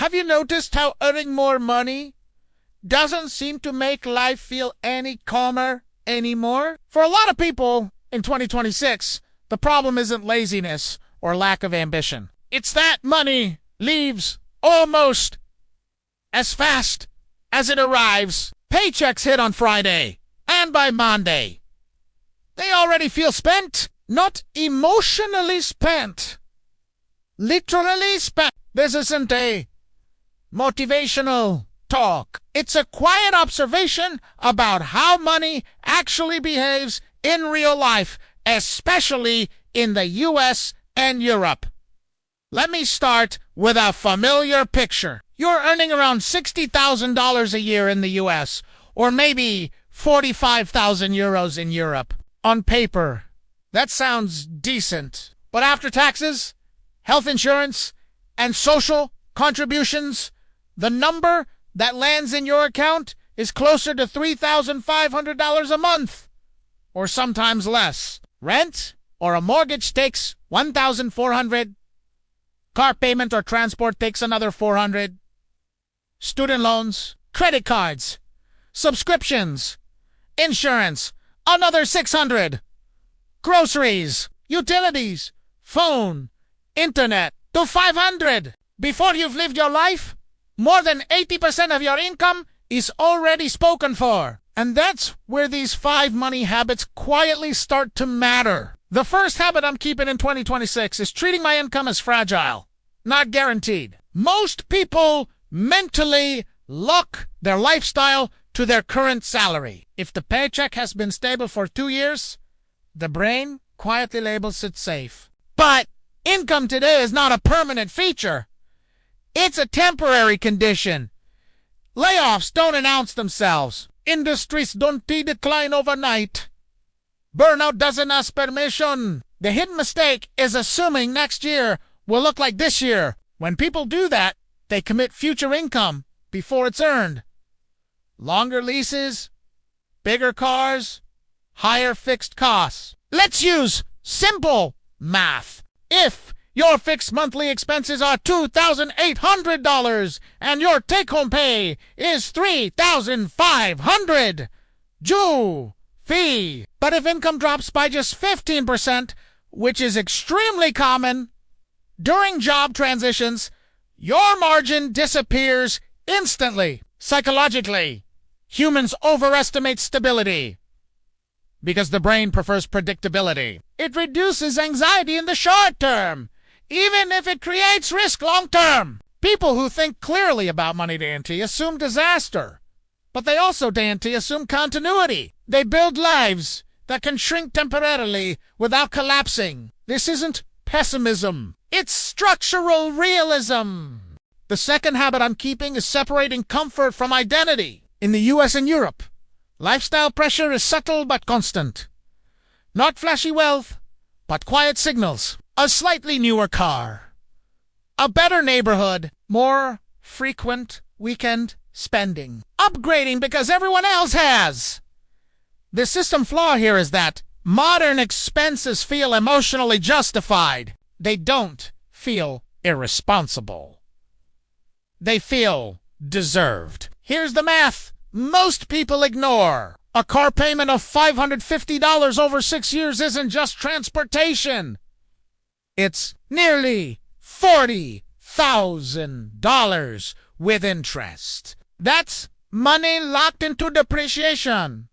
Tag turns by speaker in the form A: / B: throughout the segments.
A: Have you noticed how earning more money doesn't seem to make life feel any calmer anymore? For a lot of people in 2026, the problem isn't laziness or lack of ambition. It's that money leaves almost as fast as it arrives. Paychecks hit on Friday, and by Monday, they already feel spent. Not emotionally spent. Literally spent. This isn't a motivational talk. It's a quiet observation about how money actually behaves in real life, especially in the US and Europe. Let me start with a familiar picture. You're earning around $60,000 a year in the US, or maybe 45,000 euros in Europe. On paper, that sounds decent. But after taxes, health insurance, and social contributions, the number that lands in your account is closer to $3,500 a month, or sometimes less. Rent or a mortgage takes $1,400. Car payment or transport takes another $400. Student loans, credit cards, subscriptions, insurance, another $600. Groceries, utilities, phone, internet, to $500. Before you've lived your life, more than 80% of your income is already spoken for. And that's where these 5 money habits quietly start to matter. The first habit I'm keeping in 2026 is treating my income as fragile, not guaranteed. Most people mentally lock their lifestyle to their current salary. If the paycheck has been stable for 2 years, the brain quietly labels it safe. But income today is not a permanent feature. It's a temporary condition. Layoffs don't announce themselves. Industries don't decline overnight. Burnout doesn't ask permission. The hidden mistake is assuming next year will look like this year. When people do that, they commit future income before it's earned. Longer leases, bigger cars, higher fixed costs. Let's use simple math. If your fixed monthly expenses are $2,800 and your take-home pay is $3,500, Jew fee. But if income drops by just 15%, which is extremely common during job transitions, your margin disappears instantly. Psychologically, humans overestimate stability because the brain prefers predictability. It reduces anxiety in the short term, even if it creates risk long term. People who think clearly about money D&T assume disaster, but they also D&T assume continuity. They build lives that can shrink temporarily without collapsing. This isn't pessimism. It's structural realism. The second habit I'm keeping is separating comfort from identity. In the US and Europe, lifestyle pressure is subtle but constant. Not flashy wealth, but quiet signals. A slightly newer car, a better neighborhood, more frequent weekend spending, upgrading because everyone else has. The system flaw here is that modern expenses feel emotionally justified. They don't feel irresponsible. They feel deserved. Here's the math most people ignore. A car payment of $550 over 6 years isn't just transportation. It's nearly $40,000 with interest. That's money locked into depreciation.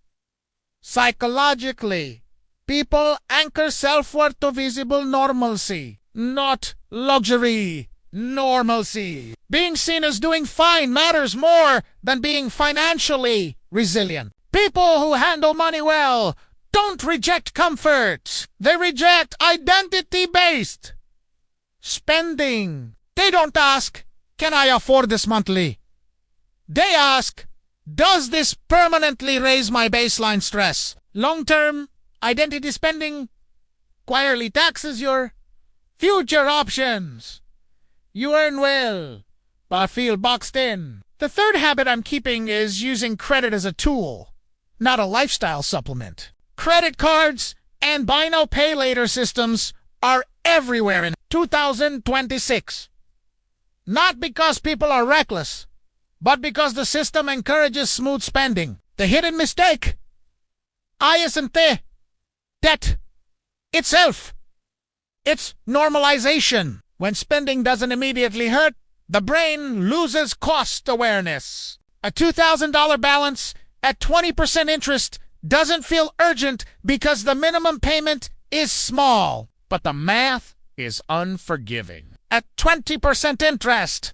A: Psychologically, people anchor self-worth to visible normalcy, not luxury. Normalcy. Being seen as doing fine matters more than being financially resilient. People who handle money well don't reject comfort. They reject identity-based spending. They don't ask, can I afford this monthly? They ask, does this permanently raise my baseline stress? Long-term identity spending quietly taxes your future options. You earn well, but feel boxed in. The third habit I'm keeping is using credit as a tool, not a lifestyle supplement. Credit cards and buy now pay later systems are everywhere in 2026. Not because people are reckless, but because the system encourages smooth spending. The hidden mistake isn't debt itself. It's normalization. When spending doesn't immediately hurt, the brain loses cost awareness. A $2,000 balance at 20% interest doesn't feel urgent because the minimum payment is small, but the math is unforgiving. At 20% interest,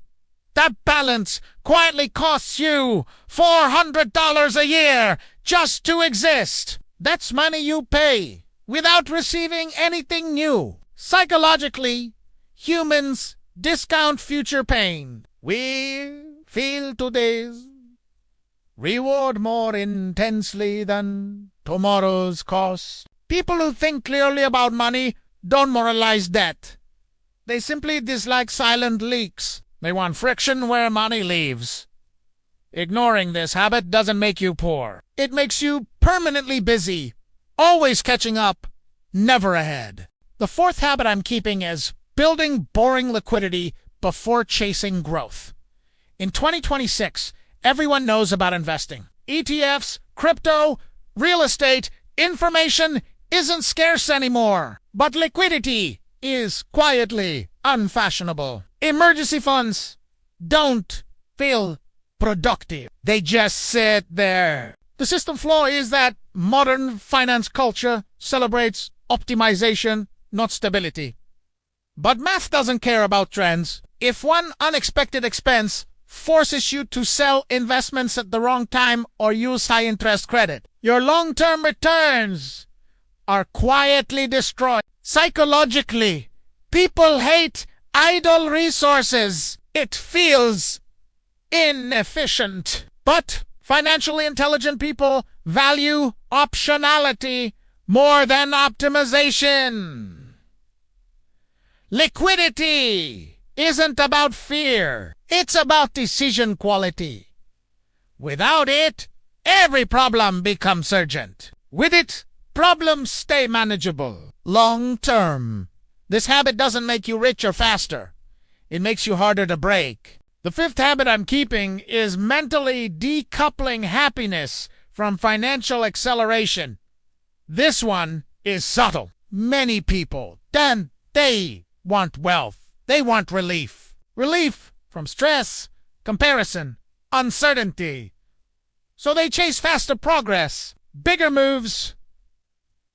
A: that balance quietly costs you $400 a year just to exist. That's money you pay without receiving anything new. Psychologically, humans discount future pain. We feel today's reward more intensely than tomorrow's cost. People who think clearly about money don't moralize debt. They simply dislike silent leaks. They want friction where money leaves. Ignoring this habit doesn't make you poor. It makes you permanently busy, always catching up, never ahead. The fourth habit I'm keeping is building boring liquidity before chasing growth. In 2026, everyone knows about investing. ETFs, crypto, real estate, information isn't scarce anymore. But liquidity is quietly unfashionable. Emergency funds don't feel productive. They just sit there. The system flaw is that modern finance culture celebrates optimization, not stability. But math doesn't care about trends. If one unexpected expense forces you to sell investments at the wrong time or use high-interest credit, your long-term returns are quietly destroyed. Psychologically, people hate idle resources. It feels inefficient. But financially intelligent people value optionality more than optimization. Liquidity isn't about fear. It's about decision quality. Without it, every problem becomes urgent. With it, problems stay manageable. Long term. This habit doesn't make you richer faster. It makes you harder to break. The fifth habit I'm keeping is mentally decoupling happiness from financial acceleration. This one is subtle. Many people, then they want wealth. They want relief. Relief from stress, comparison, uncertainty. So they chase faster progress, bigger moves,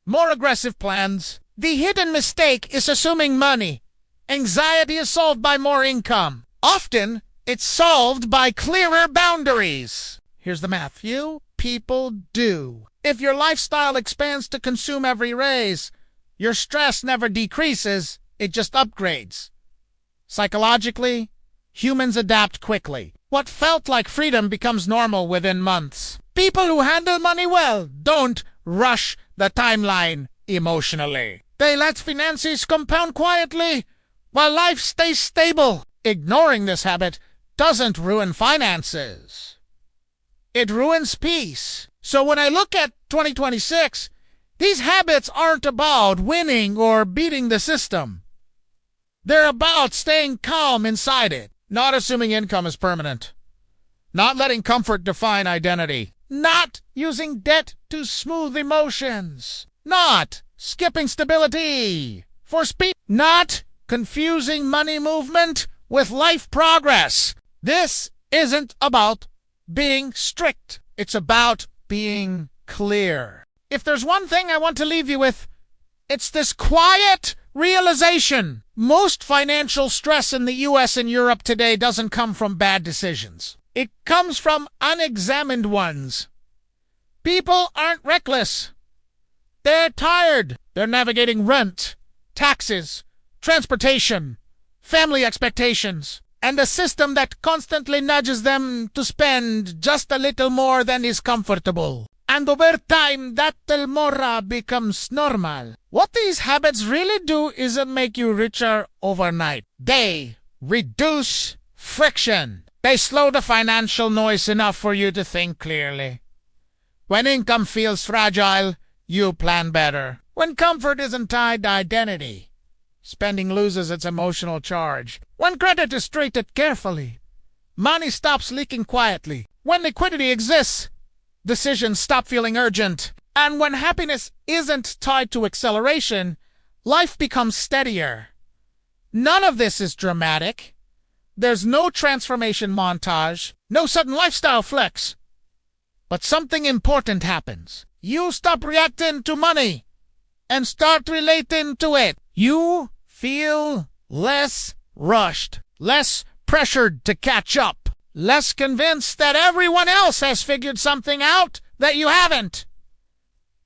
A: more aggressive plans. The hidden mistake is assuming money. Anxiety is solved by more income. Often, it's solved by clearer boundaries. Here's the math. Few people do. If your lifestyle expands to consume every raise, your stress never decreases, it just upgrades. Psychologically, humans adapt quickly. What felt like freedom becomes normal within months. People who handle money well don't rush the timeline emotionally. They let finances compound quietly while life stays stable. Ignoring this habit doesn't ruin finances. It ruins peace. So when I look at 2026, these habits aren't about winning or beating the system. They're about staying calm inside it, not assuming income is permanent, not letting comfort define identity, not using debt to smooth emotions, not skipping stability for speed, not confusing money movement with life progress. This isn't about being strict. It's about being clear. If there's one thing I want to leave you with, it's this quiet realization. Most financial stress in the US and Europe today doesn't come from bad decisions. It comes from unexamined ones. People aren't reckless. They're tired. They're navigating rent, taxes, transportation, family expectations, and a system that constantly nudges them to spend just a little more than is comfortable. And over time, that telmora becomes normal. What these habits really do isn't make you richer overnight. They reduce friction. They slow the financial noise enough for you to think clearly. When income feels fragile, you plan better. When comfort isn't tied to identity, spending loses its emotional charge. When credit is treated carefully, money stops leaking quietly. When liquidity exists, decisions stop feeling urgent. And when happiness isn't tied to acceleration, life becomes steadier. None of this is dramatic. There's no transformation montage, no sudden lifestyle flex. But something important happens. You stop reacting to money and start relating to it. You feel less rushed, less pressured to catch up, less convinced that everyone else has figured something out that you haven't.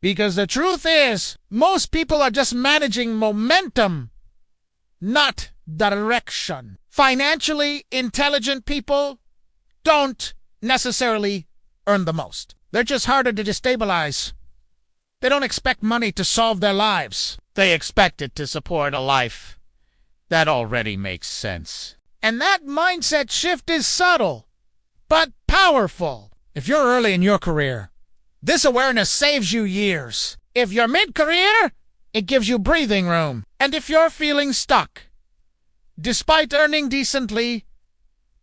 A: Because the truth is, most people are just managing momentum, not direction. Financially intelligent people don't necessarily earn the most. They're just harder to destabilize. They don't expect money to solve their lives. They expect it to support a life that already makes sense. And that mindset shift is subtle, but powerful. If you're early in your career, this awareness saves you years. If you're mid-career, it gives you breathing room. And if you're feeling stuck, despite earning decently,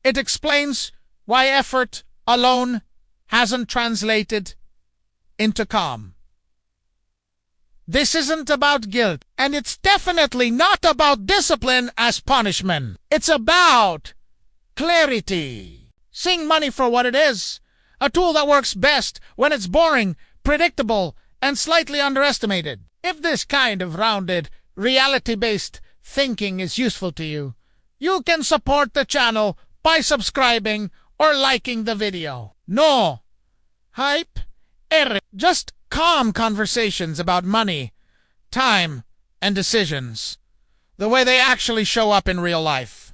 A: it explains why effort alone hasn't translated into calm. This isn't about guilt, and it's definitely not about discipline as punishment. It's about clarity. Seeing money for what it is, a tool that works best when it's boring, predictable, and slightly underestimated. If this kind of rounded, reality-based thinking is useful to you, you can support the channel by subscribing or liking the video. No hype, just calm conversations about money, time, and decisions, the way they actually show up in real life.